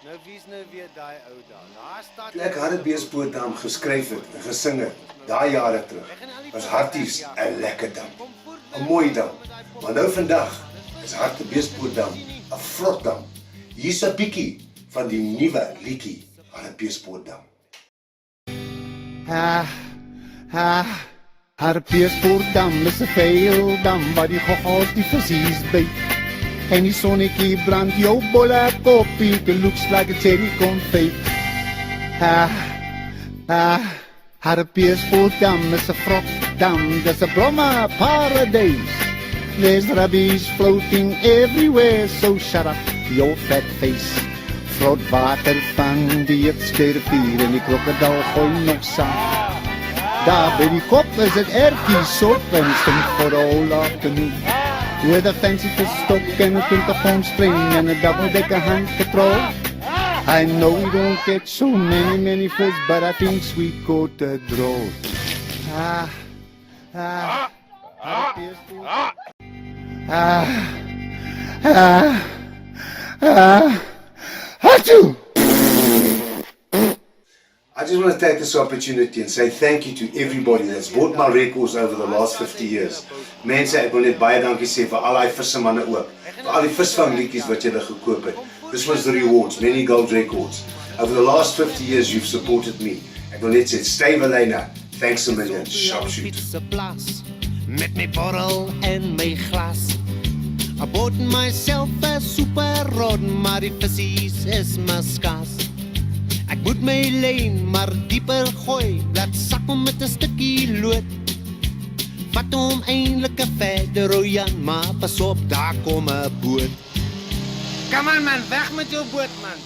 Nou wie's nou weer daai ou daar? Daar staan Toe ek Hartbeespoortdam geskryf het en gesing het, daai jare terug, was Harties 'n lekker dam. 'n Mooi dam. Maar nou vandag is Hartbeespoortdam 'n vrot dam. Hier's 'n bietjie van die nuwe liedjie Hartbeespoortdam. Hartbeespoortdam is 'n veildam waar die goggas die visies byt. En die sonnetjie brand jou bolle koppie, it looks like a cherry confit. Hartbeespoortdam is 'n vrotdam, dis 'n blomme paradise. There's rubbish floating everywhere, so shut up your fat face. Vrot water van die eetstervier en die krokodil gooi nog saam. Daar by die kop is het ertjie sop en stink for the whole afternoon. With a fancy stock and a 20-pound string and a double-decker hand patrol. I know we don't get so many fish, but I think we got a draw. Achoo! I just want to take this opportunity and say thank you to everybody that's bought my records over the last 50 years. Mense, ek wil net baie dankie sê vir al die vissemanne ook. Vir al die visvangliedjies wat julle gekoop het. This was the rewards, many gold records. Over the last 50 years you've supported me. Ek wil net sê, stay Valena. Thanks a million. Sharpshoot. Met my borrel en my glas. I bought myself a super rod, maar die visies is my skaars. Ek moet my lyn maar dieper gooi, laat sak hom met 'n stukkie lood. Vat hom eintlik 'n verder rojan, maar pas op, daar kom 'n boot. Kom aan man, weg met jou boot man.